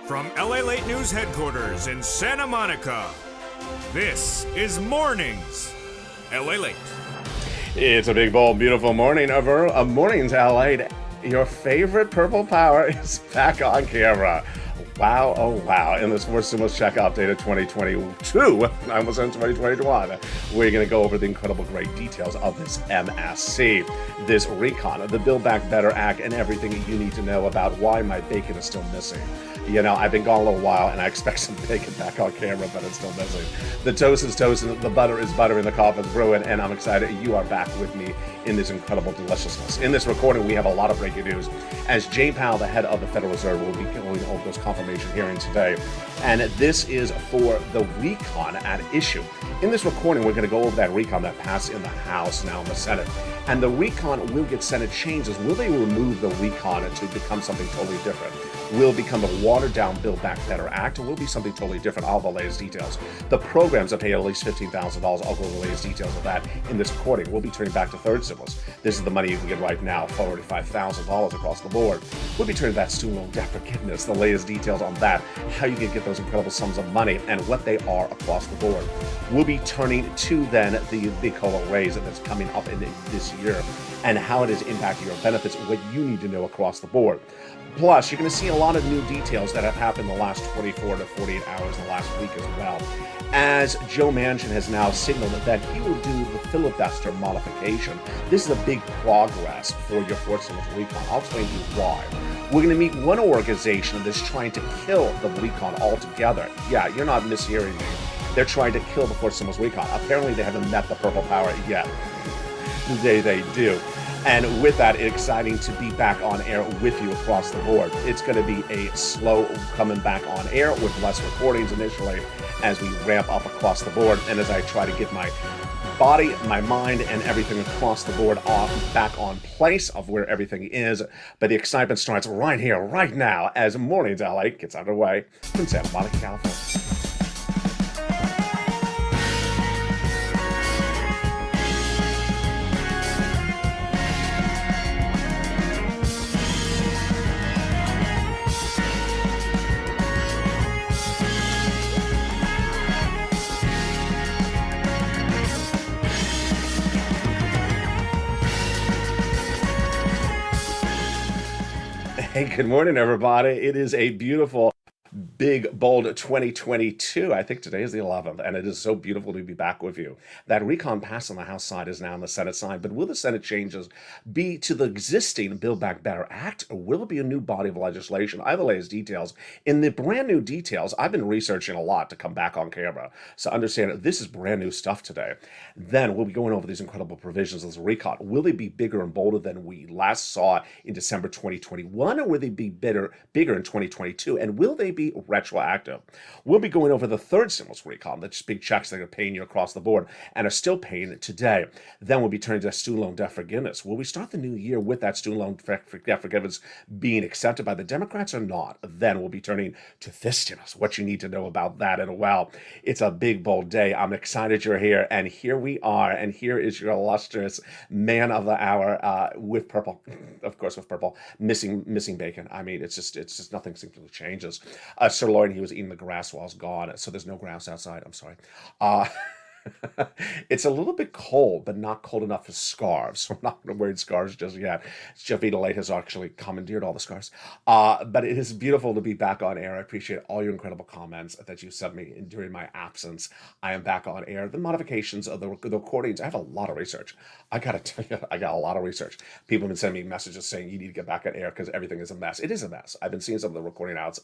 From LALATE News headquarters in Santa Monica, this is Mornings LALATE. It's a big, bold, beautiful morning over a Mornings LALATE. Your favorite purple power is back on camera. Wow, oh wow. In this Sports Stimulus Check update of 2022, I almost said 2021, we're going to go over the incredible great details of this MSC, this recon, the Build Back Better Act, and everything that you need to know about why my bacon is still missing. You know, I've been gone a little while, and I expect some bacon back on camera, but it's still missing. The toast is toasting, the butter is buttering, the coffee's brewing, and I'm excited you are back with me in this incredible deliciousness. In this recording, we have a lot of breaking news, as Jay Powell, the head of the Federal Reserve, will be going over those confirmation hearings today. And this is for the recon at issue. In this recording, we're going to go over that recon that passed in the House, now in the Senate. And the recon will get Senate changes. Will they remove the recon to become something totally different? Will become a watered-down Build Back Better Act, or will be something totally different? I'll have the latest details. The programs that pay at least $15,000, I'll go over the latest details of that in this recording. We'll be turning back to third stimulus. This is the money you can get right now, $45,000 across the board. We'll be turning back to student loan debt forgiveness, the latest details on that, how you can get those incredible sums of money, and what they are across the board. We'll be turning to then the big COLA raise that's coming up in this year, and how it is impacting your benefits, what you need to know across the board. Plus, you're going to see a lot of new details that have happened in the last 24 to 48 hours in the last week as well, as Joe Manchin has now signaled that he will do the filibuster modification. This is a big progress for your fourth stimulus recon. I'll explain to you why. We're going to meet one organization that's trying to kill the recon altogether. Yeah, you're not mishearing me. They're trying to kill the fourth stimulus recon. Apparently, they haven't met the purple power yet. They do. And with that, it's exciting to be back on air with you across the board. It's going to be a slow coming back on air with less recordings initially as we ramp up across the board, and as I try to get my body, my mind, and everything across the board back on place of where everything is. But the excitement starts right here, right now, as Mornings LA gets underway from Santa Monica, California. Hey, good morning, everybody. It is a beautiful, big, bold 2022. I think today is the 11th, and it is so beautiful to be back with you. That recon pass on the House side is now on the Senate side, but will the Senate changes be to the existing Build Back Better Act, or will it be a new body of legislation? I have the latest details. In the brand new details, I've been researching a lot to come back on camera, so understand that this is brand new stuff today. Then we'll be going over these incredible provisions of this recon. Will they be bigger and bolder than we last saw in December 2021, or will they be bigger in 2022? And will they be retroactive? We'll be going over the third stimulus recon, the big checks that are paying you across the board and are still paying it today. Then we'll be turning to student loan debt forgiveness. Will we start the new year with that student loan debt forgiveness being accepted by the Democrats or not? Then we'll be turning to this stimulus, what you need to know about that. And well, it's a big, bold day. I'm excited you're here, and here we are, and here is your illustrious man of the hour with purple, of course, with purple, missing bacon. I mean, it's just nothing simply changes. Sirloin, he was eating the grass while I was gone, so there's no grass outside. I'm sorry. It's a little bit cold, but not cold enough for scarves, so I'm not going to wear scarves just yet. Jeff Late has actually commandeered all the scarves. But it is beautiful to be back on air. I appreciate all your incredible comments that you sent me during my absence. I am back on air. The modifications of the recordings, I have a lot of research. I got to tell you, I got a lot of research. People have been sending me messages saying you need to get back on air because everything is a mess. It is a mess. I've been seeing some of the recording outs.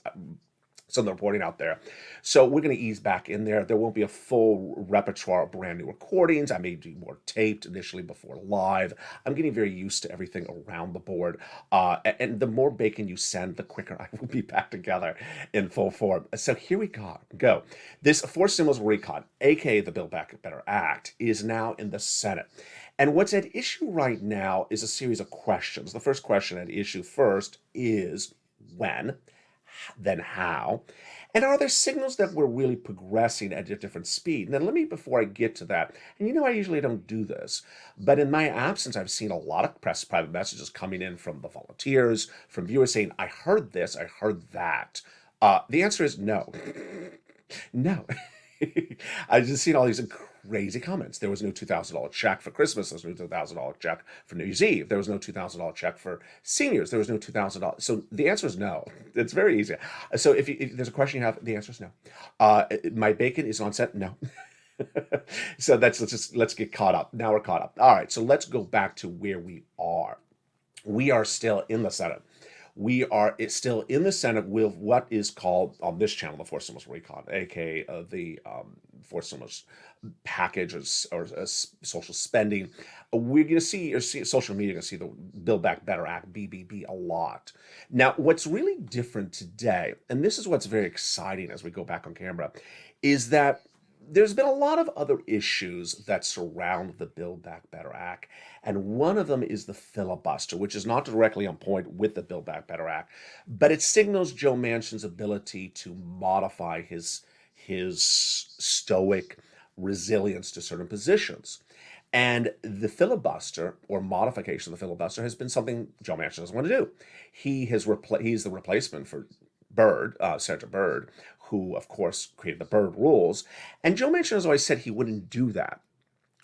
Some of the reporting out there. So we're going to ease back in there. There won't be a full repertoire of brand new recordings. I may do more taped initially before live. I'm getting very used to everything around the board. And the more bacon you send, the quicker I will be back together in full form. So here we go. This fourth stimulus recon, aka the Build Back Better Act, is now in the Senate. And what's at issue right now is a series of questions. The first question at issue first is when, then how, and are there signals that we're really progressing at a different speed? Now, before I get to that, and I usually don't do this, but in my absence, I've seen a lot of private messages coming in from the volunteers, from viewers saying, I heard this, I heard that. The answer is no. No. I've just seen all these crazy comments. There was no $2,000 check for Christmas. There was no $2,000 check for New Year's Eve. There was no $2,000 check for seniors. There was no $2,000. So the answer is no. It's very easy. So if there's a question you have, the answer is no. My bacon is on set. No. So let's get caught up. Now we're caught up. All right. So let's go back to where we are. We are still in the Senate. We are still in the Senate with what is called on this channel the fourth stimulus recon, aka the fourth stimulus package or social spending. We're going to see, or see social media, going to see the Build Back Better Act (BBB) a lot. Now, what's really different today, and this is what's very exciting as we go back on camera, is that there's been a lot of other issues that surround the Build Back Better Act, and one of them is the filibuster, which is not directly on point with the Build Back Better Act, but it signals Joe Manchin's ability to modify his stoic resilience to certain positions. And the filibuster or modification of the filibuster has been something Joe Manchin doesn't want to do. He's the replacement for Senator Byrd, who, of course, created the Byrd rules. And Joe Manchin has always said he wouldn't do that.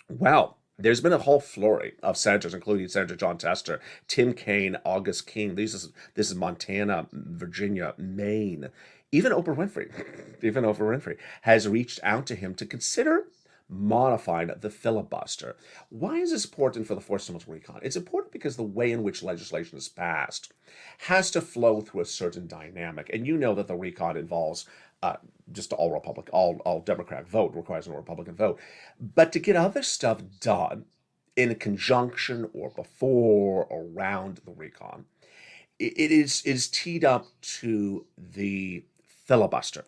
Well, there's been a whole flurry of senators, including Senator John Tester, Tim Kaine, August King. This is Montana, Virginia, Maine. Even Oprah Winfrey has reached out to him to consider modifying the filibuster. Why is this important for the fourth stimulus recon? It's important because the way in which legislation is passed has to flow through a certain dynamic. And you know that the recon involves just all Democratic vote, requires no Republican vote. But to get other stuff done in conjunction or before or around the recon, it is teed up to the filibuster.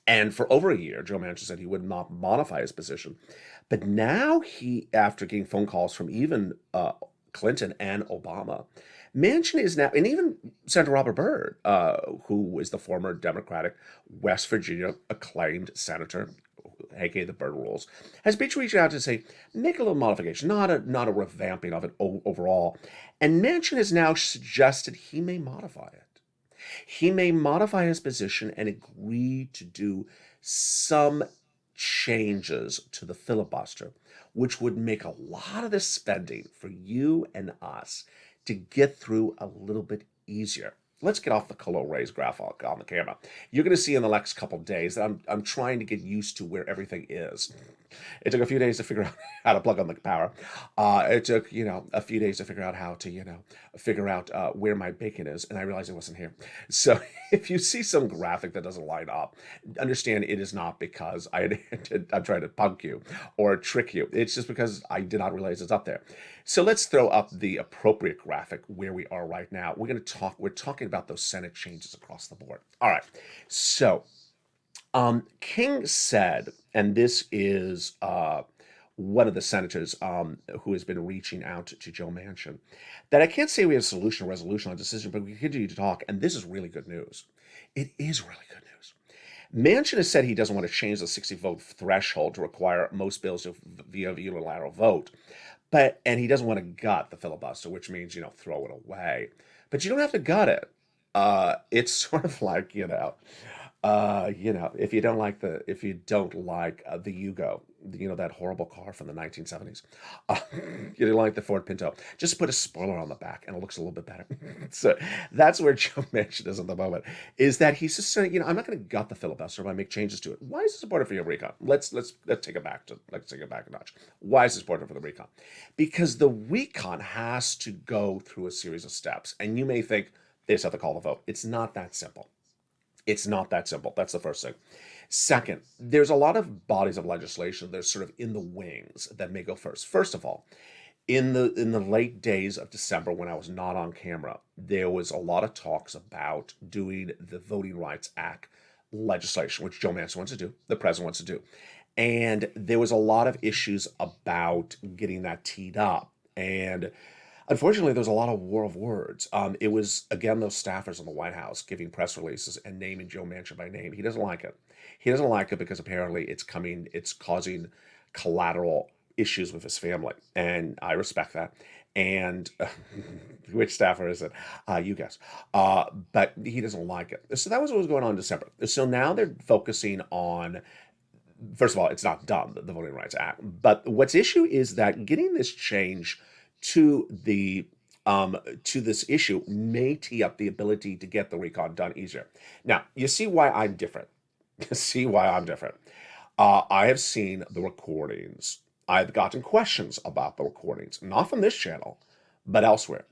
And for over a year, Joe Manchin said he would not modify his position. But now after getting phone calls from even Clinton and Obama, Manchin is now, and even Senator Robert Byrd, who is the former Democratic West Virginia acclaimed senator, aka the Byrd rules, has basically reached out to say, make a little modification, not a revamping of it overall. And Manchin has now suggested he may modify it. He may modify his position and agree to do some changes to the filibuster, which would make a lot of this spending for you and us to get through a little bit easier. Let's get off the Colo Ray's graph on the camera. You're going to see in the next couple of days that I'm trying to get used to where everything is. It took a few days to figure out how to plug on the power. It took, a few days to figure out how to, figure out where my bacon is, and I realized it wasn't here. So if you see some graphic that doesn't line up, understand it is not because I'm trying to punk you or trick you. It's just because I did not realize it's up there. So let's throw up the appropriate graphic where we are right now. We're talking about those Senate changes across the board. All right. So King said, and this is one of the senators who has been reaching out to Joe Manchin, that I can't say we have a resolution on decision, but we continue to talk, and this is really good news. It is really good news. Manchin has said he doesn't want to change the 60-vote threshold to require most bills via unilateral vote, and he doesn't want to gut the filibuster, which means, throw it away. But you don't have to gut it. It's sort of like, if you don't like the Yugo, that horrible car from the 1970s, you don't like the Ford Pinto, just put a spoiler on the back and it looks a little bit better. So that's where Joe Manchin is at the moment, is that he's just saying, I'm not going to gut the filibuster if I make changes to it. Why is this important for your recon? Let's take it back a notch. Why is this important for the recon? Because the recon has to go through a series of steps, and you may think they just have to call the vote. It's not that simple. It's not that simple. That's the first thing. Second, there's a lot of bodies of legislation that are sort of in the wings that may go first. First of all, in the late days of December, when I was not on camera, there was a lot of talks about doing the Voting Rights Act legislation, which Joe Manchin wants to do, the president wants to do. And there was a lot of issues about getting that teed up. And unfortunately, there was a lot of war of words. It was, again, those staffers in the White House giving press releases and naming Joe Manchin by name. He doesn't like it. He doesn't like it because apparently it's causing collateral issues with his family, and I respect that. And which staffer is it? You guess. But he doesn't like it. So that was what was going on in December. So now they're focusing on, first of all, it's not done, the Voting Rights Act. But what's issue is that getting this change to the to this issue may tee up the ability to get the recon done easier. Now, you see why I'm different. You see why I'm different. I have seen the recordings. I've gotten questions about the recordings, not from this channel, but elsewhere.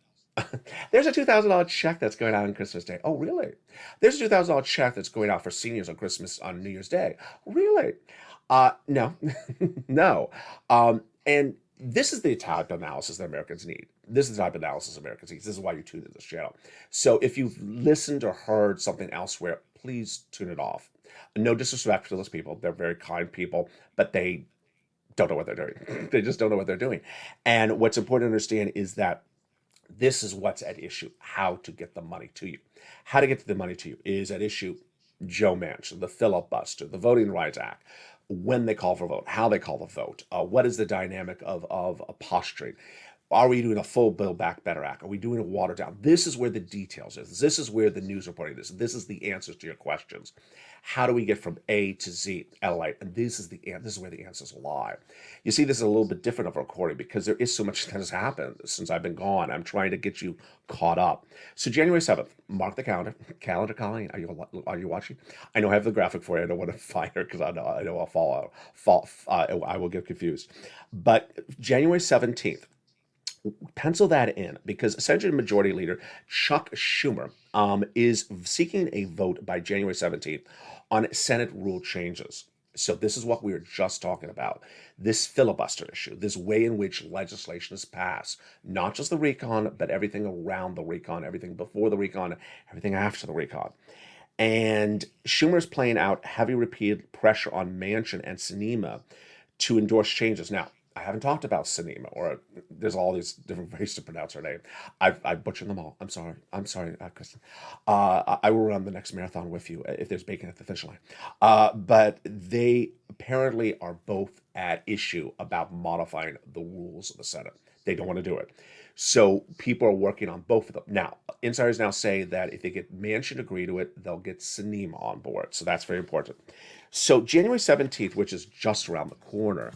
There's a $2,000 check that's going out on Christmas Day. Oh, really? There's a $2,000 check that's going out for seniors on New Year's Day. Really? No, no. And this is the type of analysis that Americans need. This is the type of analysis Americans need. This is why you tune in this channel. So if you've listened or heard something elsewhere, please tune it off. No disrespect to those people. They're very kind people, but they don't know what they're doing. They just don't know what they're doing. And what's important to understand is that this is what's at issue, how to get the money to you. How to get the money to you is at issue Joe Manchin, the filibuster, the Voting Rights Act, when they call for a vote, how they call the vote, what is the dynamic of posturing. Are we doing a full Build Back Better Act? Are we doing a watered down? This is where the details is. This is where the news reporting is. This is the answers to your questions. How do we get from A to Z, LA? And this is where the answers lie. You see, this is a little bit different of a recording because there is so much that has happened since I've been gone. I'm trying to get you caught up. So January 7th, mark the calendar. Calendar, Colleen, are you watching? I know I have the graphic for you. I don't want to find her because I know I will get confused. But January 17th, pencil that in because Senate Majority Leader Chuck Schumer is seeking a vote by January 17th on Senate rule changes. So this is what we were just talking about. This filibuster issue, this way in which legislation is passed, not just the recon, but everything around the recon, everything before the recon, everything after the recon. And Schumer's playing out heavy repeated pressure on Manchin and Sinema to endorse changes. Now, I haven't talked about Sinema, or there's all these different ways to pronounce her name. I've butchered them all. I'm sorry, Kristen. I will run the next marathon with you if there's bacon at the finish line. But they apparently are both at issue about modifying the rules of the Senate. They don't want to do it. So people are working on both of them. Now, insiders now say that if they get Manchin to agree to it, they'll get Sinema on board. So that's very important. So January 17th, which is just around the corner,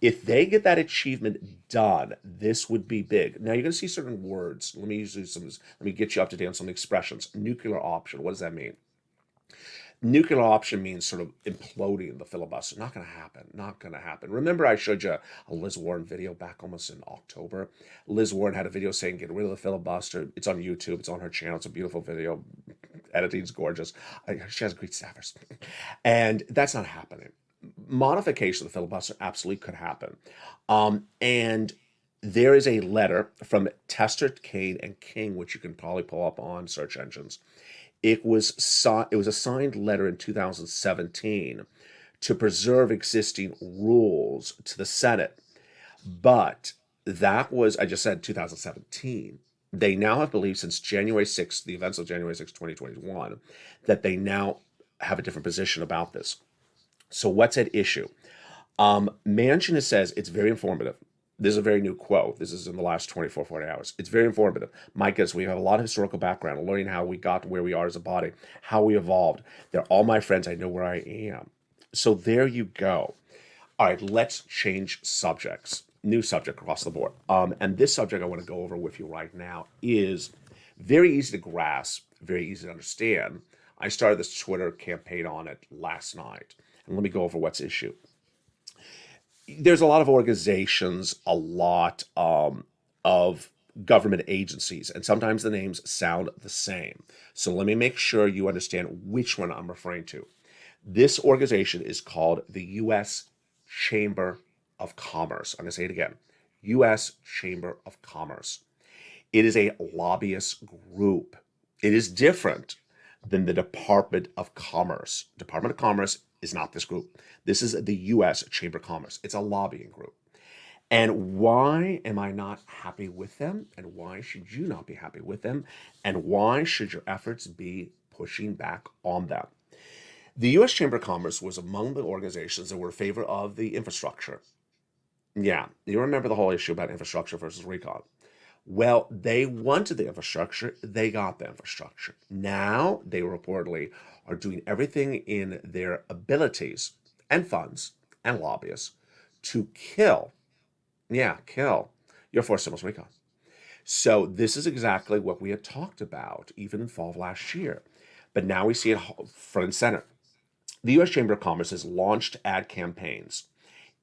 if they get that achievement done, this would be big. Now you're going to see certain words. Let me get you up to date on some expressions. Nuclear option. What does that mean? Nuclear option means sort of imploding the filibuster. Not going to happen. Not going to happen. Remember I showed you a Liz Warren video back almost in October? Liz Warren had a video saying get rid of the filibuster. It's on YouTube. It's on her channel. It's a beautiful video. Editing's gorgeous. She has great staffers. And that's not happening. Modification of the filibuster absolutely could happen. And there is a letter from Tester, Kean, and King, which you can probably pull up on search engines. It was a signed letter in 2017 to preserve existing rules to the Senate. But that was, I just said 2017. They now have believed since January 6th, the events of January 6th, 2021, that they now have a different position about this. So what's at issue? Manchin says it's very informative. This is a very new quote. This is in the last 24, 40 hours. It's very informative. My goodness, we have a lot of historical background, learning how we got to where we are as a body, how we evolved. They're all my friends. I know where I am. So there you go. All right, let's change subjects. New subject across the board. And this subject I want to go over with you right now is very easy to grasp, very easy to understand. I started this Twitter campaign on it last night. And let me go over what's issue. There's a lot of organizations, a lot of government agencies, and sometimes the names sound the same. So let me make sure you understand which one I'm referring to. This organization is called the U.S. Chamber of Commerce. I'm going to say it again. U.S. Chamber of Commerce. It is a lobbyist group. It is different than the Department of Commerce. Department of Commerce is not this group. This is the U.S. Chamber of Commerce. It's a lobbying group. And why am I not happy with them? And why should you not be happy with them? And why should your efforts be pushing back on them? The U.S. Chamber of Commerce was among the organizations that were in favor of the infrastructure. Yeah, you remember the whole issue about infrastructure versus recon. Well, they wanted the infrastructure, they got the infrastructure. Now they reportedly are doing everything in their abilities and funds and lobbyists to kill, yeah, kill your forced stimulus recon. So this is exactly what we had talked about even in fall of last year. But now we see it front and center. The U.S. Chamber of Commerce has launched ad campaigns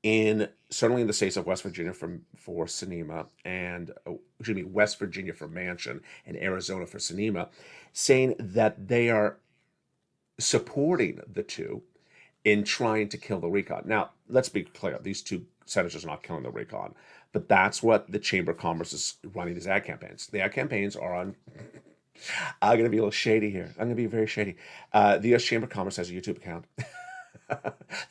in certainly in the states of West Virginia for Sinema and excuse me, West Virginia for Manchin and Arizona for Sinema, saying that they are supporting the two in trying to kill the recon. Now, let's be clear: these two senators are not killing the recon, but that's what the Chamber of Commerce is running these ad campaigns. The ad campaigns are on. I'm going to be a little shady here. I'm going to be very shady. The U.S. Chamber of Commerce has a YouTube account.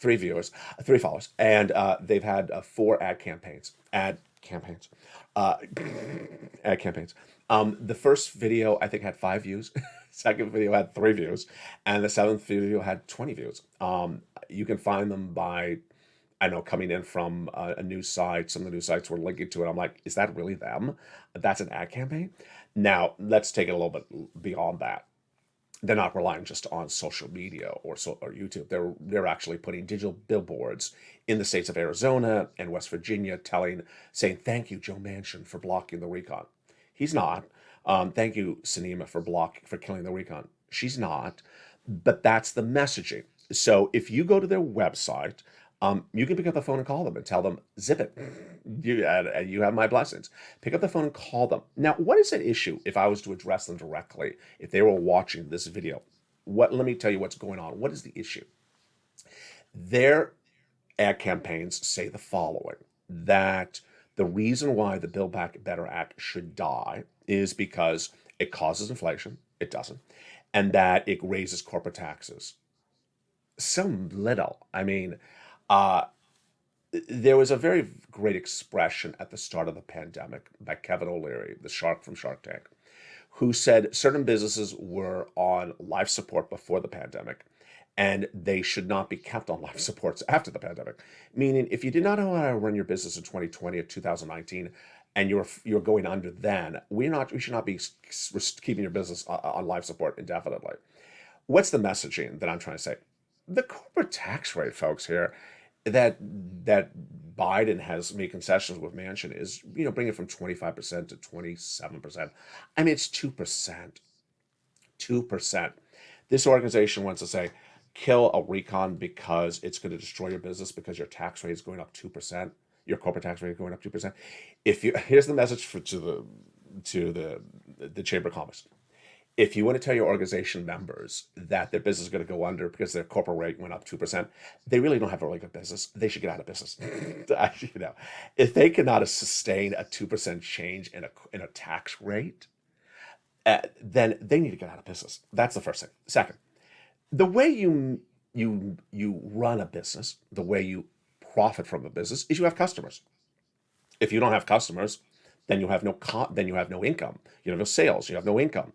3 viewers, 3 followers, and they've had 4 ad campaigns. Uh, ad campaigns. The first video I think had 5 views. Second video had 3 views, and the seventh video had 20 views. You can find them by I know coming in from a news site. Some of the news sites were linking to it. I'm like, is that really them? That's an ad campaign. Now let's take it a little bit beyond that. They're not relying just on social media or YouTube. They're actually putting digital billboards in the states of Arizona and West Virginia, saying thank you Joe Manchin for blocking the recon. He's not. Thank you Sinema for killing the recon. She's not. But that's the messaging. So if you go to their website, you can pick up the phone and call them and tell them, zip it. You have my blessings. Pick up the phone and call them. Now, what is an issue if I was to address them directly, if they were watching this video? Let me tell you what's going on. What is the issue? Their ad campaigns say the following, that the reason why the Build Back Better Act should die is because it causes inflation. It doesn't. And that it raises corporate taxes. So little. I mean, uh, there was a very great expression at the start of the pandemic by Kevin O'Leary, the shark from Shark Tank, who said certain businesses were on life support before the pandemic and they should not be kept on life supports after the pandemic. Meaning, if you did not know how to run your business in 2020 or 2019 and you're going under then, we should not be keeping your business on life support indefinitely. What's the messaging that I'm trying to say? The corporate tax rate, folks, here that that Biden has made concessions with Manchin is, bring it from 25% to 27%. I mean, it's 2%. 2%. This organization wants to say, kill a recon because it's going to destroy your business because your tax rate is going up 2%. Your corporate tax rate is going up 2%. Here's the message to the Chamber of Commerce. If you want to tell your organization members that their business is going to go under because their corporate rate went up 2%, they really don't have a really good business. They should get out of business. If they cannot sustain a 2% change in a tax rate, then they need to get out of business. That's the first thing. Second, the way you run a business, the way you profit from a business is you have customers. If you don't have customers, then you have no income. You have no sales. You have no income.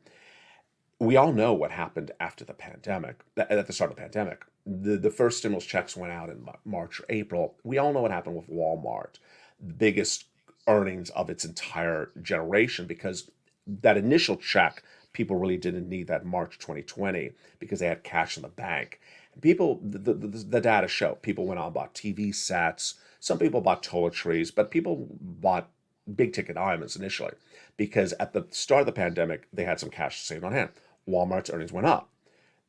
We all know what happened after the pandemic, at the start of the pandemic. The first stimulus checks went out in March or April. We all know what happened with Walmart, the biggest earnings of its entire generation, because that initial check, people really didn't need that March 2020 because they had cash in the bank. People, the data show, people went out and bought TV sets. Some people bought toiletries, but people bought big ticket items initially because at the start of the pandemic, they had some cash saved on hand. Walmart's earnings went up.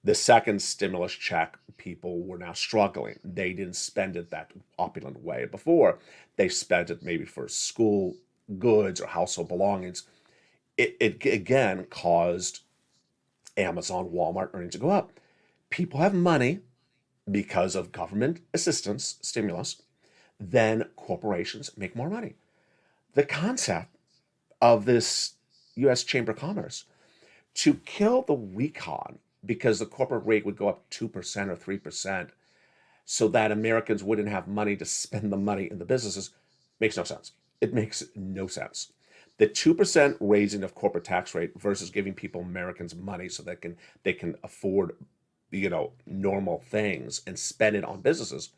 The second stimulus check, people were now struggling. They didn't spend it that opulent way before. They spent it maybe for school goods or household belongings. It again caused Amazon, Walmart earnings to go up. People have money because of government assistance, stimulus, then corporations make more money. The concept of this U.S. Chamber of Commerce to kill the recon because the corporate rate would go up 2% or 3% so that Americans wouldn't have money to spend the money in the businesses makes no sense. It makes no sense. The 2% raising of corporate tax rate versus giving people, Americans, money so they can afford, normal things and spend it on businesses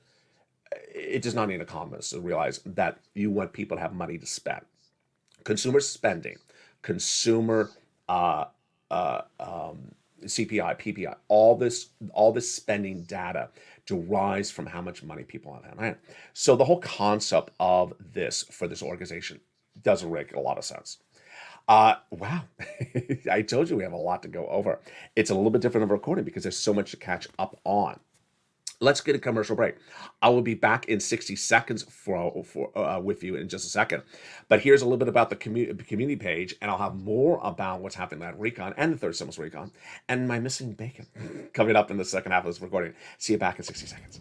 it does not need economists to realize that you want people to have money to spend. Consumer spending, consumer uh, CPI, PPI, all this spending data derives from how much money people have on hand. So the whole concept of this for this organization doesn't make a lot of sense. Wow. I told you we have a lot to go over. It's a little bit different of a recording because there's so much to catch up on. Let's get a commercial break. I will be back in 60 seconds with you in just a second. But here's a little bit about the community page, and I'll have more about what's happening at Recon and the third Stimulus Recon and my missing bacon coming up in the second half of this recording. See you back in 60 seconds.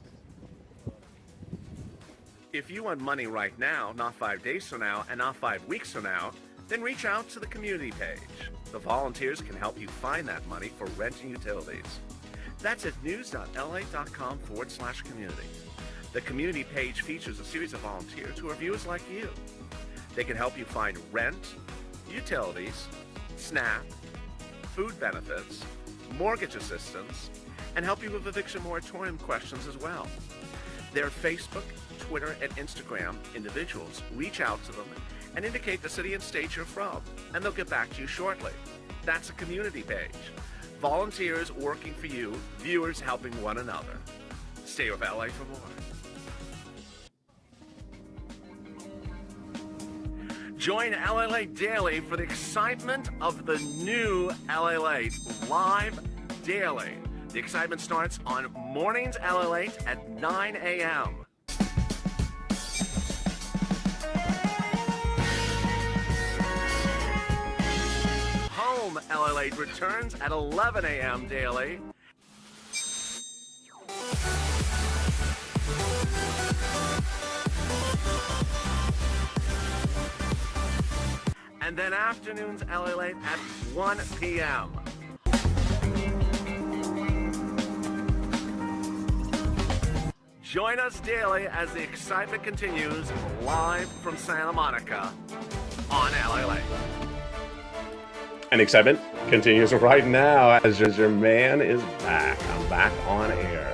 If you want money right now, not 5 days from now, and not 5 weeks from now, then reach out to the community page. The volunteers can help you find that money for rent and utilities. That's at news.la.com/community. The community page features a series of volunteers who are viewers like you. They can help you find rent, utilities, SNAP, food benefits, mortgage assistance, and help you with eviction moratorium questions as well. Their Facebook, Twitter, and Instagram individuals reach out to them and indicate the city and state you're from, and they'll get back to you shortly. That's a community page. Volunteers working for you, viewers helping one another. Stay with LA for more. Join LALATE Daily for the excitement of the new LALATE live daily. The excitement starts on Mornings LALATE at 9 a.m. Home LALATE returns at 11 a.m. daily. And then afternoons LALATE at 1 p.m. Join us daily as the excitement continues live from Santa Monica on LALATE. And excitement continues right now as your man is back. I'm back on air.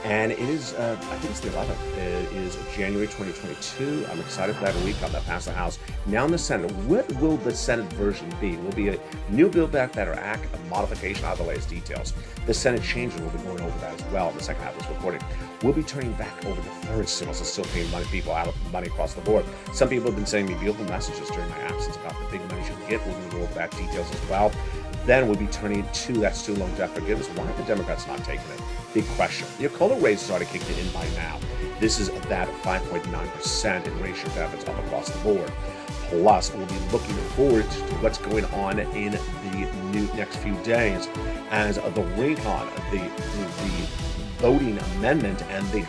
And it is, I think it's the 11th. It is January 2022. I'm excited for that recon that passed the House. Now in the Senate, what will the Senate version be? Will it be a new Build Back Better Act, a modification of the latest details? The Senate changes, we'll be going over that as well in the second half of this recording. We'll be turning back over the third stimulus and still paying people out of money across the board. Some people have been sending me beautiful messages during my absence about the big money you get. We're going to go over that details as well. Then we'll be turning to that student loan debt forgiveness. Why are the Democrats not taking it? Big question. Your COLA raise has already kicked in by now. This is that 5.9% in racial benefits up across the board. Plus, we'll be looking forward to what's going on in the next few days as the recon, the voting amendment, and the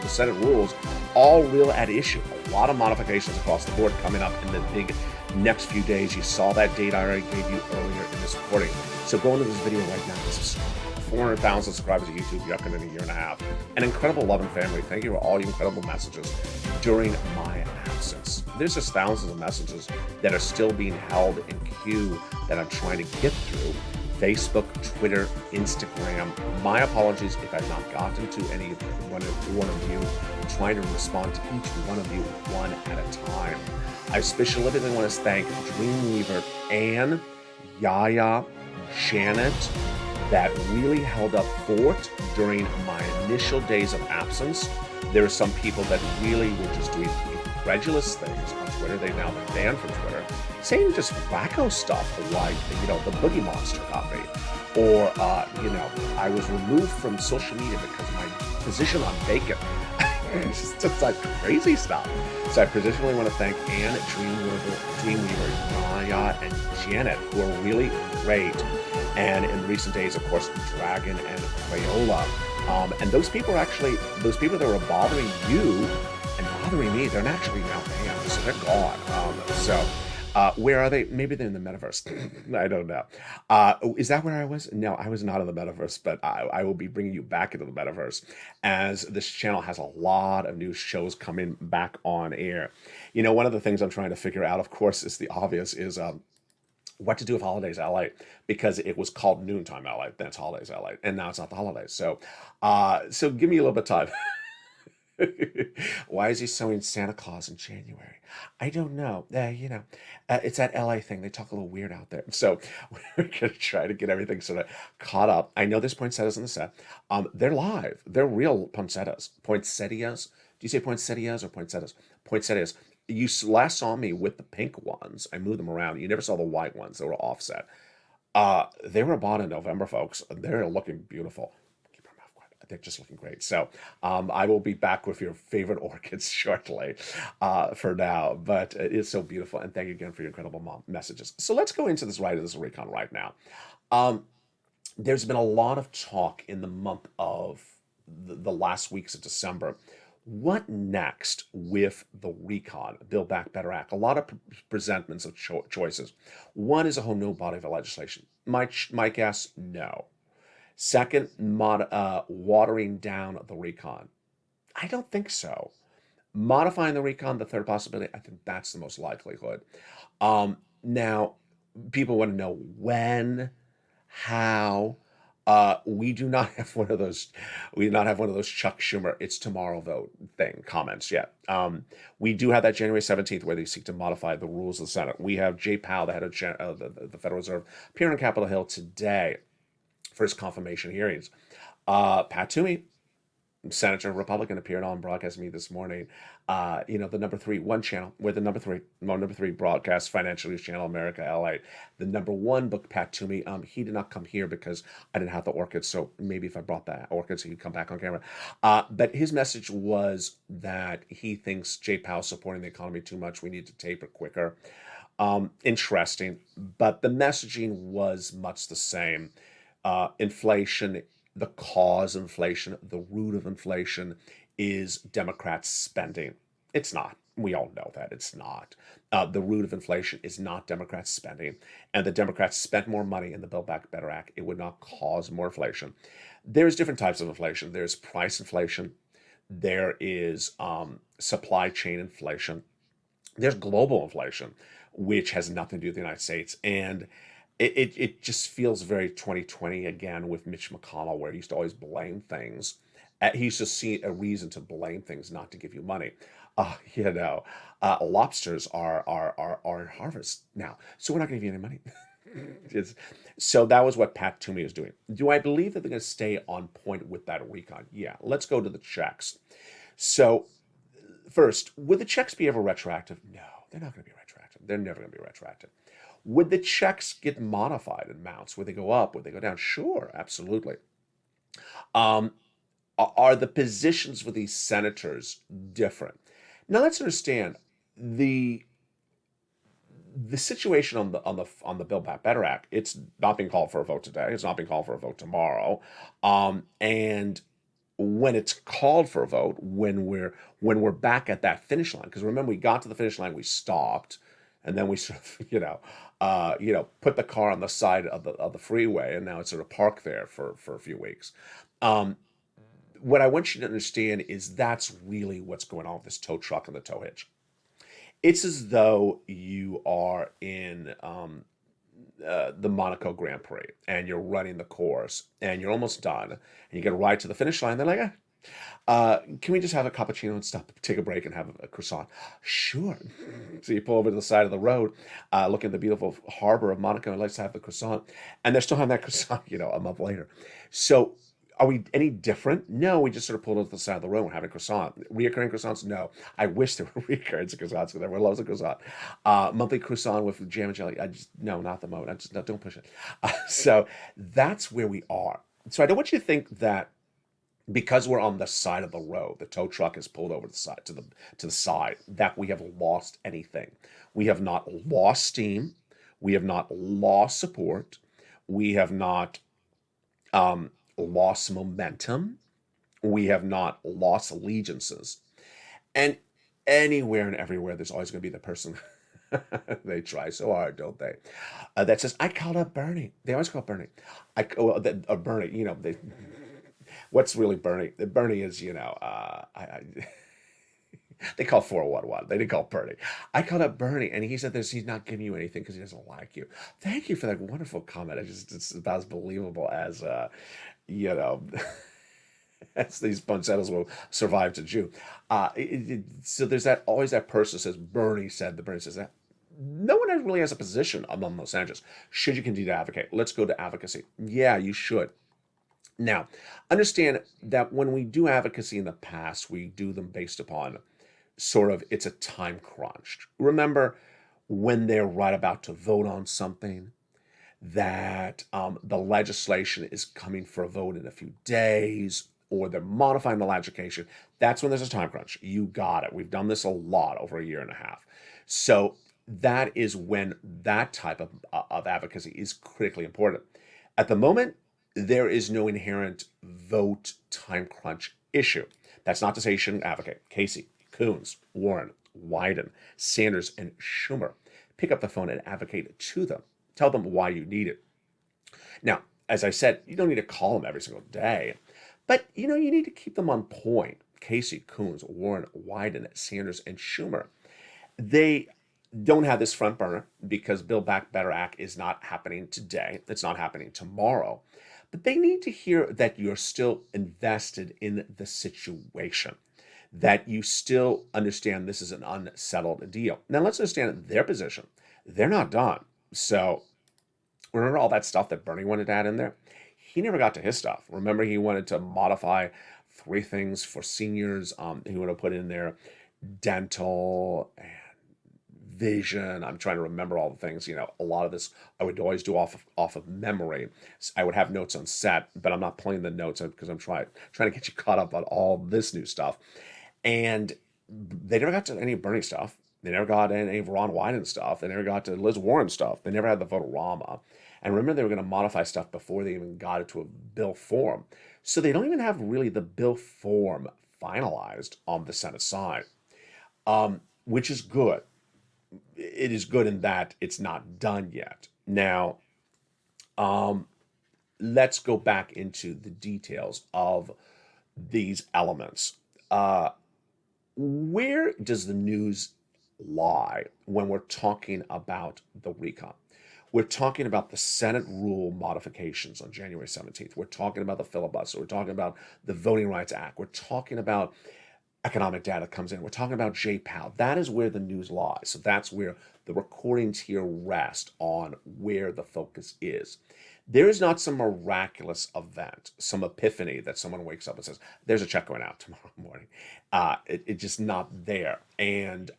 Senate rules all real at issue. A lot of modifications across the board coming up in the big next few days. You saw that date I already gave you earlier in this recording. So go into this video right now. This is 400,000 subscribers to YouTube. You're up in a year and a half. An incredible love and family. Thank you for all your incredible messages during my absence. There's just thousands of messages that are still being held in queue that I'm trying to get through. Facebook, Twitter, Instagram. My apologies if I've not gotten to any one of you. I'm trying to respond to each one of you one at a time. I especially want to thank Dreamweaver, Anne, Yaya, Janet, that really held up fort during my initial days of absence. There are some people that really were just doing incredulous things on Twitter. They've now been banned from Twitter, saying just wacko stuff like, the Boogie Monster got me. Or, I was removed from social media because of my position on bacon. It's just like crazy stuff. So I particularly want to thank Anne, Dreamweaver, Maya, and Janet, who are really great. And in recent days, of course, Dragon and Crayola. And those people that were bothering you and bothering me, they're actually now banned, so they're gone. Where are they? Maybe they're in the metaverse. I don't know. Is that where I was? No, I was not in the metaverse, but I will be bringing you back into the metaverse as this channel has a lot of new shows coming back on air. One of the things I'm trying to figure out, of course, is the obvious, is what to do with Holidays LA, because it was called Noontime LA, then it's Holidays LA, and now it's not the holidays. So give me a little bit of time. Why is he sewing Santa Claus in January? I don't know. It's that LA thing. They talk a little weird out there. So we're gonna try to get everything sort of caught up. I know there's poinsettias in the set. They're live. They're real poinsettias. Poinsettias. Do you say poinsettias or poinsettias? Poinsettias. Last saw me with the pink ones. I moved them around. You never saw the white ones. They were offset. They were bought in November, folks. They're looking beautiful. Keep our mouth quiet. They're just looking great. So, I will be back with your favorite orchids shortly, for now. But it is so beautiful, and thank you again for your incredible messages. So let's go into this recon right now. Um, there's been a lot of talk in the month of the last weeks of December. What next with the recon, Build Back Better Act? A lot of presentments of choices. One is a whole new body of legislation. My guess, no. Second, watering down the recon. I don't think so. Modifying the recon, the third possibility, I think that's the most likelihood. Now, people want to know when, how. We do not have one of those. We do not have one of those Chuck Schumer "it's tomorrow vote" thing comments yet. We do have that January 17th where they seek to modify the rules of the Senate. We have Jay Powell, the head of the Federal Reserve, appearing on Capitol Hill today for his confirmation hearings. Pat Toomey, Senator Republican, appeared on Broadcast Me this morning. The number three, one channel, we're the number three broadcast financial news channel, America, LA. The number one book, Pat Toomey. He did not come here because I didn't have the orchids. So maybe if I brought the orchids, he could come back on camera. But his message was that he thinks Jay Powell supporting the economy too much. We need to taper quicker. Interesting. But the messaging was much the same. Inflation, the cause of inflation, the root of inflation is Democrats spending. It's not. We all know that it's not. The root of inflation is not Democrats spending. And the Democrats spent more money in the Build Back Better Act. It would not cause more inflation. There's different types of inflation. There's price inflation. There is supply chain inflation. There's global inflation, which has nothing to do with the United States. And it just feels very 2020 again with Mitch McConnell, where he used to always blame things. He used to see a reason to blame things, not to give you money. Lobsters are in harvest now, so we're not going to give you any money. So that was what Pat Toomey is doing. Do I believe that they're going to stay on point with that recon? Yeah. Let's go to the checks. So first, would the checks be ever retroactive? No, they're not going to be retroactive. They're never going to be retroactive. Would the checks get modified in amounts? Would they go up? Would they go down? Sure, absolutely. Are the positions for these senators different? Now let's understand the situation on the Build Back Better Act. It's not being called for a vote today. It's not being called for a vote tomorrow. And when it's called for a vote, when we're back at that finish line, because remember we got to the finish line, we stopped, and then we sort of put the car on the side of the freeway, and now it's sort of parked there for a few weeks. What I want you to understand is that's really what's going on with this tow truck and the tow hitch. It's as though you are in the Monaco Grand Prix and you're running the course and you're almost done and you get right to the finish line. They're like, can we just have a cappuccino and stop, take a break and have a croissant? Sure. So you pull over to the side of the road, look at the beautiful harbor of Monaco and let's have the croissant. And they're still having that croissant, a month later. So are we any different? No, we just sort of pulled over to the side of the road and having a croissant. Reoccurring croissants? No. I wish there were reoccurring croissants because everyone loves a croissant. Monthly croissant with jam and jelly. No, not the moment. No, don't push it. So that's where we are. So I don't want you to think that because we're on the side of the road, the tow truck is pulled over to the side, that we have lost anything. We have not lost steam. We have not lost support. We have not lost momentum. We have not lost allegiances. And anywhere and everywhere, there's always going to be the person. They try so hard, don't they? That says, I called up Bernie. They always call Bernie. Bernie, what's really Bernie? Bernie is, they call 411. They didn't call Bernie. I called up Bernie, and he said he's not giving you anything because he doesn't like you. Thank you for that wonderful comment. It's about as believable as, as these poinsettias will survive to Jew. So there's that always that person says Bernie said the Bernie says that. No one really has a position among those senators. Should you continue to advocate? Let's go to advocacy. Yeah, you should. Now, understand that when we do advocacy in the past, we do them based upon sort of it's a time crunch. Remember when they're right about to vote on something, that the legislation is coming for a vote in a few days, or they're modifying the legislation. That's when there's a time crunch. You got it. We've done this a lot over a year and a half. So that is when that type of advocacy is critically important. At the moment, there is no inherent vote time crunch issue. That's not to say you shouldn't advocate. Casey, Coons, Warren, Wyden, Sanders, and Schumer. Pick up the phone and advocate to them. Tell them why you need it. Now, as I said, you don't need to call them every single day, but you need to keep them on point. Casey, Coons, Warren, Wyden, Sanders, and Schumer. They don't have this front burner because Build Back Better Act is not happening today. It's not happening tomorrow. But they need to hear that you're still invested in the situation, that you still understand this is an unsettled deal. Now, let's understand their position. They're not done. So remember all that stuff that Bernie wanted to add in there? He never got to his stuff. Remember, he wanted to modify 3 things for seniors. He wanted to put in there dental and vision. I'm trying to remember all the things. A lot of this I would always do off of memory. I would have notes on set, but I'm not playing the notes because I'm trying to get you caught up on all this new stuff. And they never got to any Bernie stuff. They never got any Ron Wyden stuff. They never got to Liz Warren stuff. They never had the Votorama. And remember, they were going to modify stuff before they even got it to a bill form. So they don't even have really the bill form finalized on the Senate side, which is good. It is good in that it's not done yet. Now, let's go back into the details of these elements. Where does the news lie when we're talking about the recon? We're talking about the Senate rule modifications on January 17th. We're talking about the filibuster. We're talking about the Voting Rights Act. We're talking about economic data comes in. We're talking about JPAL. That is where the news lies. So that's where the recordings here rest on where the focus is. There is not some miraculous event, some epiphany that someone wakes up and says, there's a check going out tomorrow morning. It's just not there. And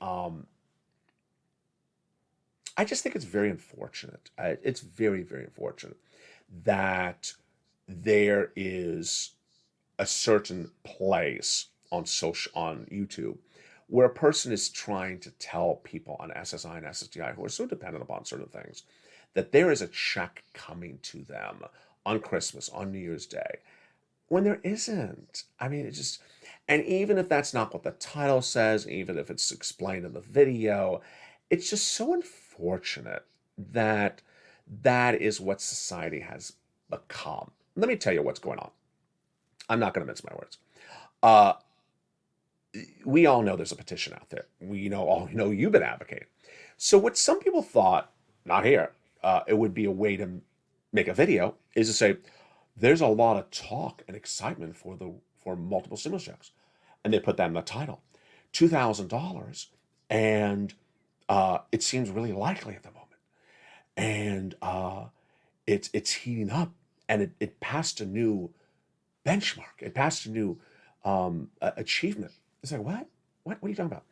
I just think it's very unfortunate. It's very, very unfortunate that there is a certain place on YouTube where a person is trying to tell people on SSI and SSDI who are so dependent upon certain things that there is a check coming to them on Christmas, on New Year's Day, when there isn't. I mean, and even if that's not what the title says, even if it's explained in the video, it's just so unfortunate that that is what society has become. Let me tell you what's going on. I'm not going to mince my words. We all know there's a petition out there. We all know you've been advocating. So what some people thought, not here, it would be a way to make a video is to say, there's a lot of talk and excitement for multiple stimulus checks. And they put that in the title, $2,000. And it seems really likely at the moment. And it's heating up. And it passed a new benchmark. It passed a new achievement. It's like, what? What are you talking about?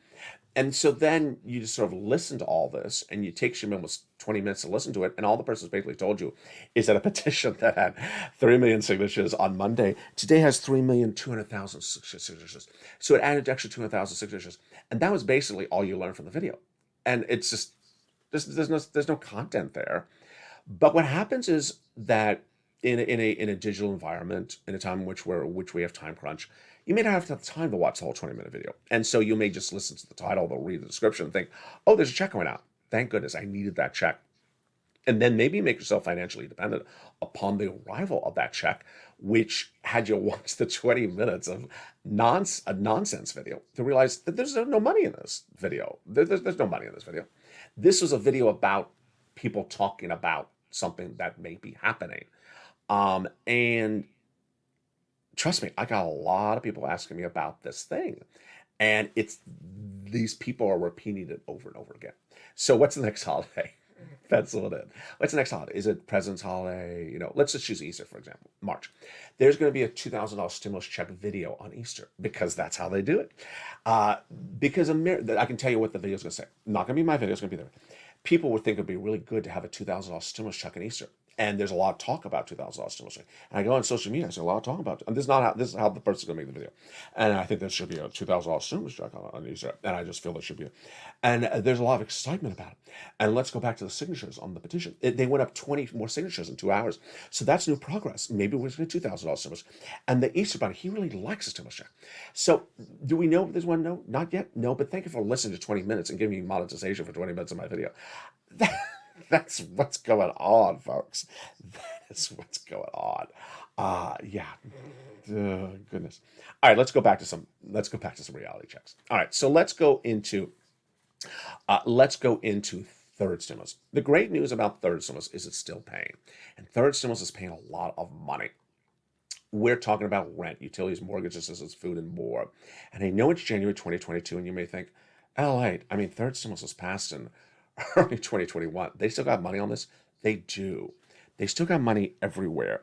And so then you just sort of listen to all this, and it takes you almost 20 minutes to listen to it, and all the person's basically told you is that a petition that had 3 million signatures on Monday today has 3,200,000 signatures. So it added extra 200,000 signatures, and that was basically all you learned from the video. And it's just there's no content there. But what happens is that in a digital environment, in a time in which we have time crunch, you may not have time to watch the whole 20-minute video. And so you may just listen to the title, they'll read the description and think, oh, there's a check going out. Thank goodness, I needed that check. And then maybe make yourself financially dependent upon the arrival of that check, which had you watch the 20 minutes of a nonsense video to realize that there's no money in this video. There's no money in this video. This was a video about people talking about something that may be happening. And trust me, I got a lot of people asking me about this thing. And it's these people are repeating it over and over again. So what's the next holiday? Pencil it in. What's the next holiday? Is it President's Holiday? Let's just choose Easter, for example, March. There's going to be a $2,000 stimulus check video on Easter because that's how they do it. Uh, because I can tell you what the video is going to say. Not going to be my video, it's going to be there. People would think it would be really good to have a $2,000 stimulus check on Easter. And there's a lot of talk about $2,000 stimulus check. And I go on social media, I see a lot of talk about it. And this is how the person's gonna make the video. And I think there should be a $2,000 stimulus check on Easter. And I just feel there should be. And there's a lot of excitement about it. And let's go back to the signatures on the petition. They went up 20 more signatures in 2 hours. So that's new progress. Maybe we're gonna get $2,000 stimulus. And the Easter Bunny, he really likes a stimulus check. So do we know if there's one? No, not yet. No, but thank you for listening to 20 minutes and giving me monetization for 20 minutes of my video. That's what's going on, folks. That is what's going on. Yeah. Goodness. All right, let's go back to some reality checks. All right, so let's go into third stimulus. The great news about third stimulus is it's still paying. And third stimulus is paying a lot of money. We're talking about rent, utilities, mortgage assistance, food, and more. And I know it's January 2022, and you may think, LALATE, I mean, third stimulus was passed in early 2021. They still got money on this? They do. They still got money everywhere.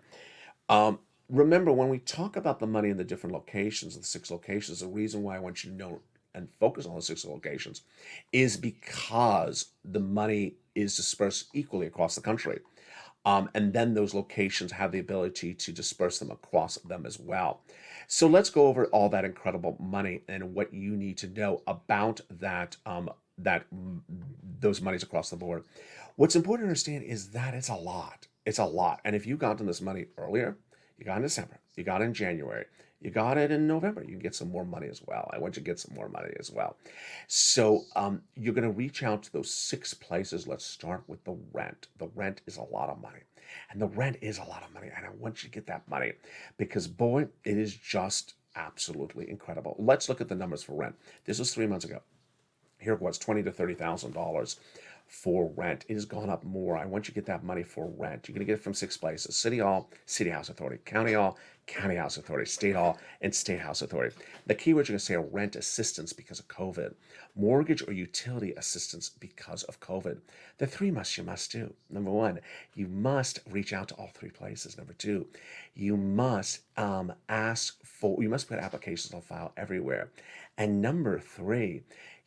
Remember, when we talk about the money in the different locations, the 6 locations, the reason why I want you to know and focus on the 6 locations is because the money is dispersed equally across the country. And then those locations have the ability to disperse them across them as well. So let's go over all that incredible money and what you need to know about those monies across the board. What's important to understand is that it's a lot. It's a lot. And if you got this money earlier, you got in December, you got it in January, you got it in November, you can get some more money as well. I want you to get some more money as well. So you're going to reach out to those 6 places. Let's start with the rent. The rent is a lot of money. And the rent is a lot of money. And I want you to get that money because, boy, it is just absolutely incredible. Let's look at the numbers for rent. This was 3 months ago. Here it was, $20,000 to $30,000 for rent. It has gone up more. I want you to get that money for rent. You're going to get it from 6 places: City Hall, City House Authority; County Hall, County House Authority; State Hall, and State House Authority. The key words you're going to say are rent assistance because of COVID, mortgage or utility assistance because of COVID. The 3 you must do. Number 1, you must reach out to all 3 places. Number 2, you must you must put applications on file everywhere. And number 3,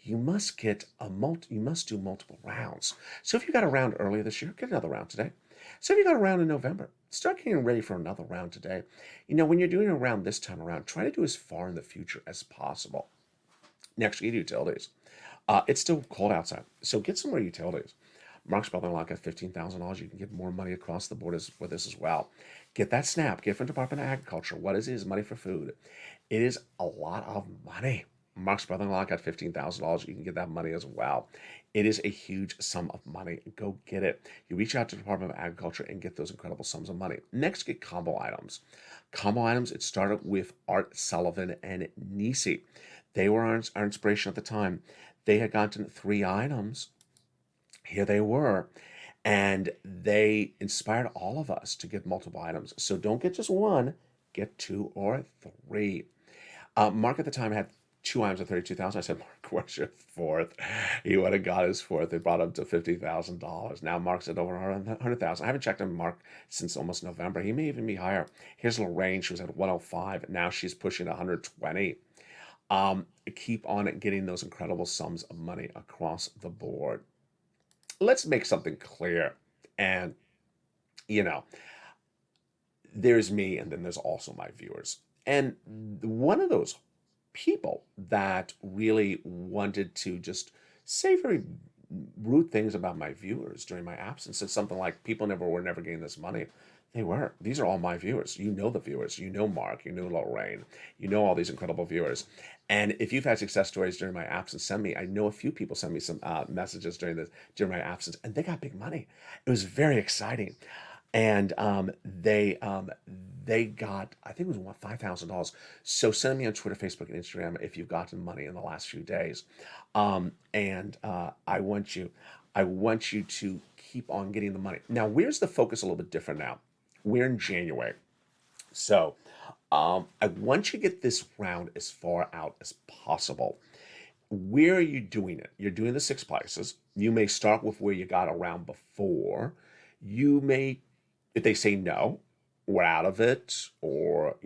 you must do multiple rounds. So if you got a round earlier this year, get another round today. So if you got a round in November, start getting ready for another round today. When you're doing a round this time around, try to do as far in the future as possible. Next, get utilities. It's still cold outside, so get some more utilities. Mark's brother-in-law got $15,000. You can get more money across the board with this as well. Get that SNAP, get from Department of Agriculture. What is it? Is money for food. It is a lot of money. Mark's brother-in-law got $15,000. You can get that money as well. It is a huge sum of money. Go get it. You reach out to the Department of Agriculture and get those incredible sums of money. Next, get combo items. Combo items, it started with Art Sullivan and Nisi. They were our inspiration at the time. They had gotten 3 items. Here they were. And they inspired all of us to get multiple items. So don't get just 1, get 2 or 3. Mark at the time had 2 items of $32,000. I said, Mark, where's your 4th? He went and got his 4th. They brought him to $50,000. Now Mark's at over $100,000. I haven't checked on Mark since almost November. He may even be higher. Here's Lorraine. She was at 105. Now she's pushing 120. Keep on getting those incredible sums of money across the board. Let's make something clear. And, there's me, and then there's also my viewers. And one of those people that really wanted to just say very rude things about my viewers during my absence said something like, people were never getting this money. They were. These are all my viewers. You know the viewers. You know Mark. You know Lorraine. You know all these incredible viewers. And if you've had success stories during my absence, send me. I know a few people send me some messages during my absence, and they got big money. It was very exciting. And they got, I think it was $5,000. So send me on Twitter, Facebook, and Instagram if you've gotten money in the last few days. I want you to keep on getting the money. Now, where's the focus a little bit different now? We're in January. So I want you to get this round as far out as possible. Where are you doing it? You're doing the six places. You may start with where you got a round before. You may, if they say no, we're out of it, or,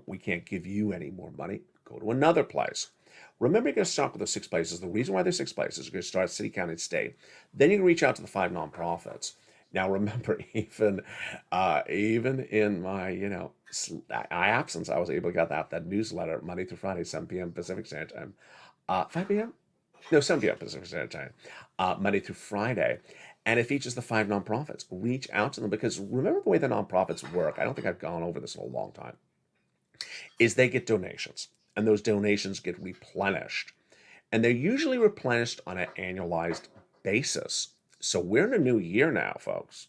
we can't give you any more money, go to another place. Remember, you're going to start with the six places. The reason why there's six places, you're going to start city, county, and state. Then you can reach out to the five nonprofits. Now, remember, even in my, absence, I was able to get that newsletter Monday through Friday, 7 p.m. Pacific Standard Time. 5 p.m.? No, 7 p.m. Pacific Standard Time, Monday through Friday. And it features the five nonprofits. Reach out to them, because remember the way the nonprofits work. I don't think I've gone over this in a long time. Is they get donations, and those donations get replenished. And they're usually replenished on an annualized basis. So we're in a new year now, folks.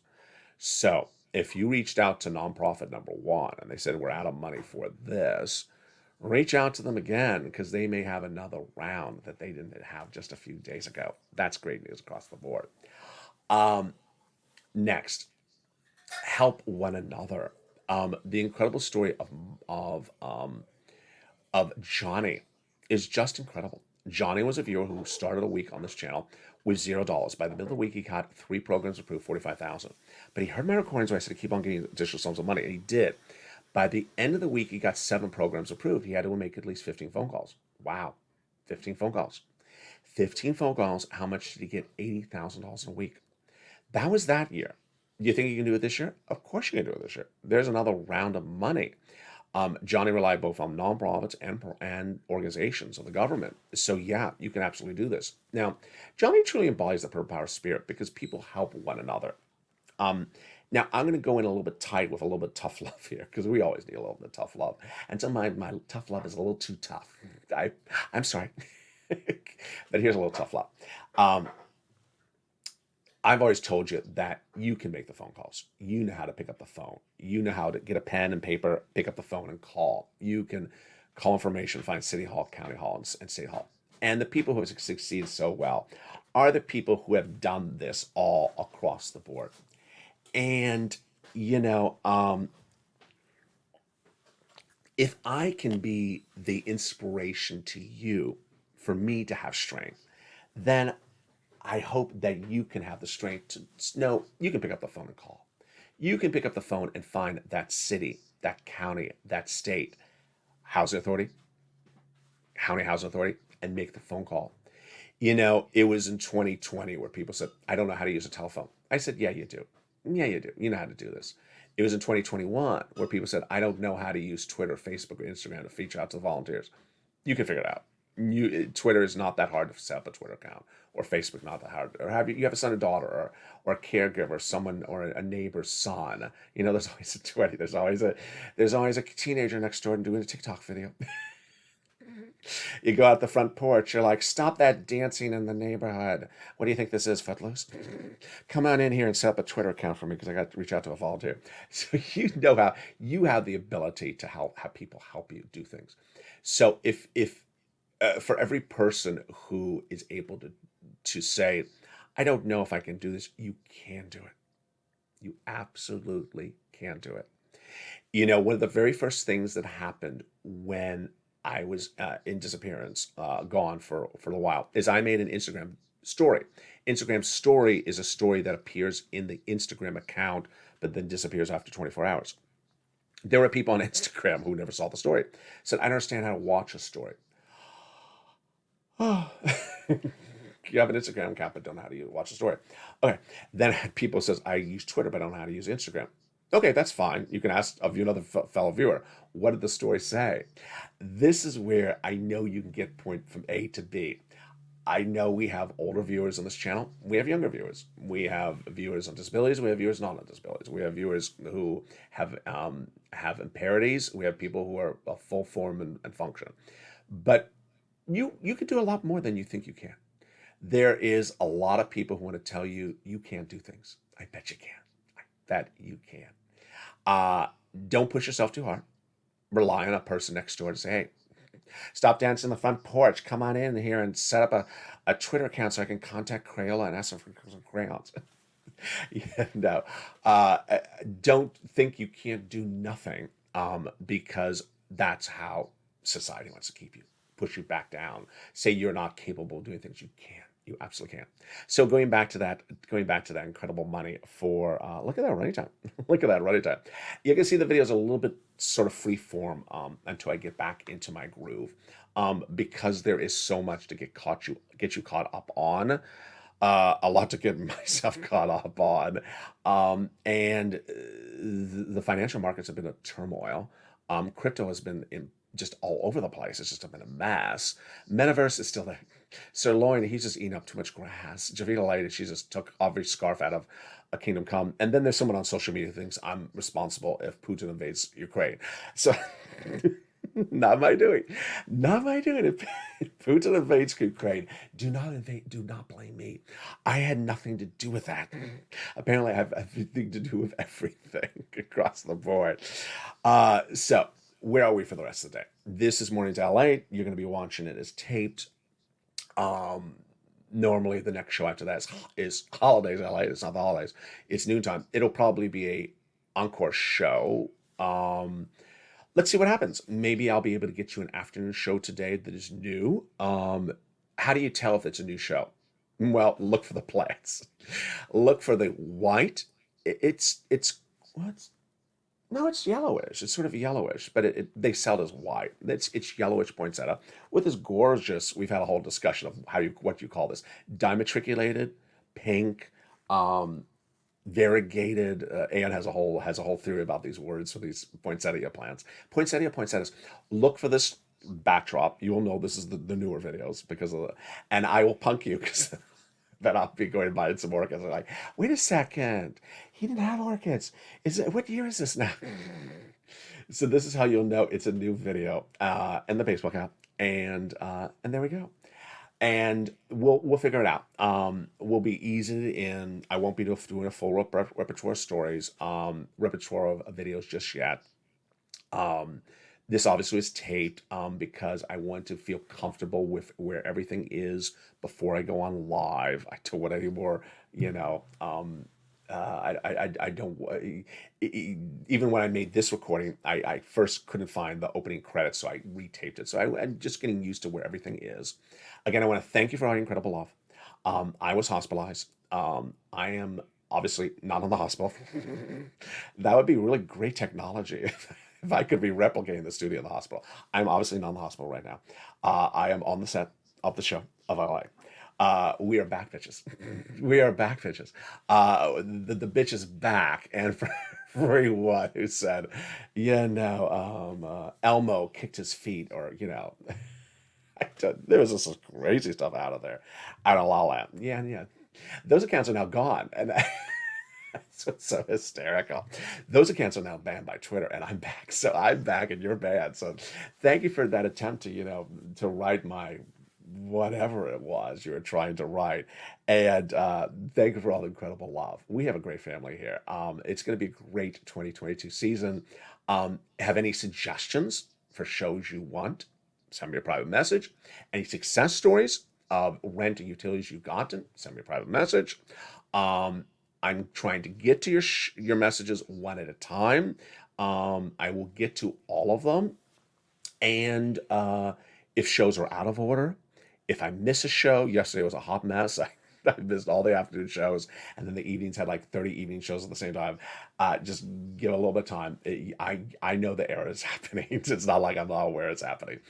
So if you reached out to nonprofit number one and they said, we're out of money for this, reach out to them again, because they may have another round that they didn't have just a few days ago. That's great news across the board. Next, help one another. The incredible story of Johnny is just incredible. Johnny was a viewer who started a week on this channel with $0. By the middle of the week, he got 3 programs approved, 45,000. But he heard my recordings where I said to keep on getting additional sums of money, and he did. By the end of the week, he got 7 programs approved. He had to make at least 15 phone calls. Wow, 15 phone calls. 15 phone calls. How much did he get? $80,000 in a week. That was that year. Do you think you can do it this year? Of course you can do it this year. There's another round of money. Johnny relied both on nonprofits and organizations of the government. So yeah, you can absolutely do this. Now, Johnny truly embodies the purple power spirit, because people help one another. Now, I'm going to go in a little bit tight with a little bit of tough love here, because we always need a little bit of tough love. And sometimes my tough love is a little too tough. I'm sorry. But here's a little tough love. I've always told you that you can make the phone calls. You know how to pick up the phone. You know how to get a pen and paper, pick up the phone and call. You can call information, find City Hall, County Hall, and State Hall. And the people who have succeeded so well are the people who have done this all across the board. And, if I can be the inspiration to you for me to have strength, then I hope that you can have the strength to know you can pick up the phone and call. You can pick up the phone and find that city, that county, that state housing authority, county housing authority, and make the phone call. It was in 2020 where people said, I don't know how to use a telephone. I said, yeah, you do. Yeah, you do. You know how to do this. It was in 2021 where people said, I don't know how to use Twitter, Facebook, or Instagram to reach out to the volunteers. You can figure it out. Twitter is not that hard to set up a Twitter account, or Facebook not that hard. Or you have a son or daughter, or a caregiver, someone, or a neighbor's son. There's always a Twitter. There's always a teenager next door and doing a TikTok video. You go out the front porch, you're like, stop that dancing in the neighborhood. What do you think this is, Footloose? Come on in here and set up a Twitter account for me, because I got to reach out to a volunteer. So how you have the ability to have people help you do things. So if for every person who is able to say, I don't know if I can do this, you can do it. You absolutely can do it. One of the very first things that happened when I was in disappearance, gone for a while, is I made an Instagram story. Instagram story is a story that appears in the Instagram account, but then disappears after 24 hours. There were people on Instagram who never saw the story. Said, I don't understand how to watch a story. Oh, you have an Instagram account, but don't know how to watch a story. Okay. Then people says, I use Twitter, but I don't know how to use Instagram. Okay, that's fine. You can ask of another fellow viewer, what did the story say? This is where I know you can get point from A to B. I know we have older viewers on this channel. We have younger viewers. We have viewers on disabilities. We have viewers not on disabilities. We have viewers who have impairities. We have people who are a full form and function. But you can do a lot more than you think you can. There is a lot of people who want to tell you you can't do things. I bet you can. I bet you can. Don't push yourself too hard. Rely on a person next door to say, hey, stop dancing on the front porch. Come on in here and set up a Twitter account so I can contact Crayola and ask them for some crayons. Don't think you can't do nothing, because That's how society wants to keep you, push you back down, say you're not capable of doing things. You can't. You absolutely can't. So going back to that incredible money for look at that running time. Look at that running time. You can see the video's a little bit sort of free form until I get back into my groove. Because there is so much to get you caught up on, a lot to get myself caught up on, and the financial markets have been a turmoil. Crypto has been in just all over the place. It's just been a mess. Metaverse is still there. Sir Loin, he's just eating up too much grass. Javita Light, she just took every scarf out of a Kingdom Come. And then there's someone on social media who thinks I'm responsible if Putin invades Ukraine. So not my doing. Not my doing. If Putin invades Ukraine, do not blame me. I had nothing to do with that. Apparently I have everything to do with everything across the board. So where are we for the rest of the day? This is Mornings LALATE. You're going to be watching it as taped. Normally the next show after that is Holidays LA. It's not the holidays. It's noontime. It'll probably be a encore show. Let's see what happens. Maybe I'll be able to get you an afternoon show today that is new. How do you tell if it's a new show? Well, look for the plants. Look for the white. It's what? No, it's yellowish. It's sort of yellowish, but they sell it as white. It's yellowish poinsettia with this gorgeous. We've had a whole discussion of what you call this: dimatriculated, pink, variegated. Anne has a whole theory about these words for these poinsettia plants. Poinsettias. Look for this backdrop. You will know this is the newer videos because of and I will punk you because. Then I'll be going buying some orchids. I'm like, wait a second, he didn't have orchids. What year is this now? So this is how you'll know it's a new video, and the baseball cap, and there we go. And we'll figure it out. We'll be easing it in. I won't be doing a full repertoire of stories, repertoire of videos just yet. This obviously is taped because I want to feel comfortable with where everything is before I go on live. I don't want any more, I don't. Even when I made this recording, I first couldn't find the opening credits, so I retaped it. So I'm just getting used to where everything is. Again, I want to thank you for all your incredible love. I was hospitalized. I am obviously not in the hospital. That would be really great technology if I could be replicating the studio in the hospital. I'm obviously not in the hospital right now. I am on the set of the show of LA. We are back, bitches. We are back, bitches. The bitch is back. And for everyone who said, Elmo kicked his feet, or, there was just some crazy stuff out of LALATE. Yeah. Those accounts are now gone. And it's so hysterical. Those accounts are now banned by Twitter, and I'm back. So I'm back, and you're banned. So thank you for that attempt to write my whatever it was you were trying to write, and thank you for all the incredible love. We have a great family here. It's going to be a great 2022 season. Have any suggestions for shows you want? Send me a private message. Any success stories of rent and utilities you've gotten? Send me a private message. I'm trying to get to your messages one at a time. I will get to all of them. And if shows are out of order, if I miss a show, yesterday was a hot mess. I missed all the afternoon shows, and then the evenings had like 30 evening shows at the same time. Just give a little bit of time. I know the error is happening. It's not like I'm not aware it's happening.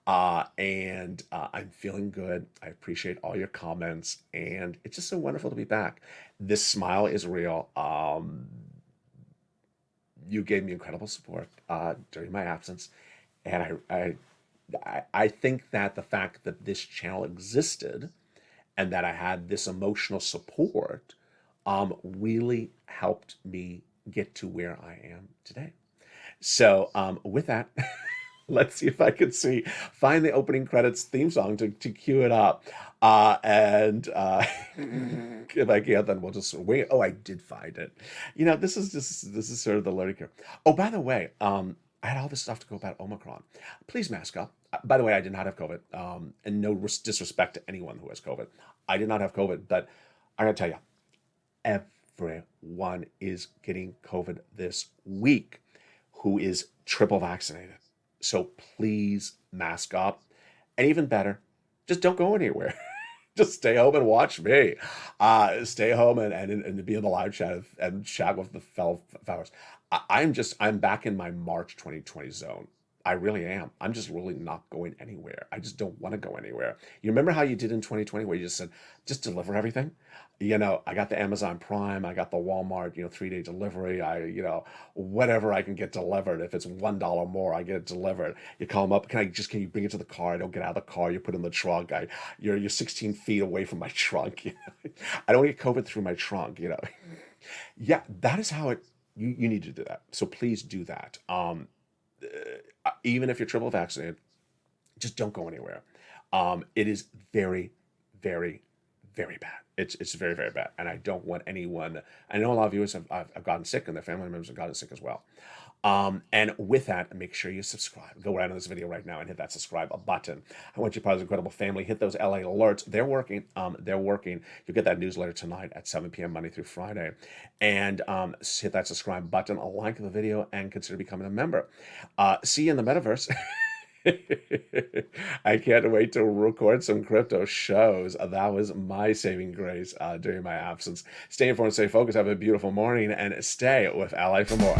And I'm feeling good. I appreciate all your comments, and it's just so wonderful to be back. This smile is real. You gave me incredible support during my absence, and I think that the fact that this channel existed and that I had this emotional support really helped me get to where I am today. So with that, let's see if I can find the opening credits theme song to cue it up. And if I can't, then we'll just wait. Oh, I did find it. This is sort of the learning curve. Oh, by the way, I had all this stuff to go about Omicron. Please mask up. By the way, I did not have COVID, and no disrespect to anyone who has COVID. I did not have COVID, but I gotta tell you, everyone is getting COVID this week who is triple vaccinated. So please mask up. And even better, just don't go anywhere. Just stay home and watch me. Stay home and be in the live chat and chat with the fellow followers. I'm back in my March 2020 zone. I really am. I'm just really not going anywhere. I just don't want to go anywhere. You remember how you did in 2020 where you just said, just deliver everything? I got the Amazon Prime, I got the Walmart, 3-day delivery. Whatever I can get delivered. If it's $1 more, I get it delivered. You call them up. Can you bring it to the car? I don't get out of the car. You put it in the trunk. You're 16 feet away from my trunk. I don't get COVID through my trunk. Yeah, that is how you need to do that. So please do that. Even if you're triple vaccinated, just don't go anywhere. It is very, very, very bad. It's very, very bad. And I don't want anyone, I know a lot of viewers have gotten sick and their family members have gotten sick as well. And with that, make sure you subscribe. Go right on this video right now and hit that subscribe button. I want you part of this incredible family. Hit those LA alerts. They're working. You'll get that newsletter tonight at 7 p.m. Monday through Friday. And hit that subscribe button, like the video, and consider becoming a member. See you in the metaverse. I can't wait to record some crypto shows. That was my saving grace during my absence. Stay informed, stay focused, have a beautiful morning, and stay with Ally for more.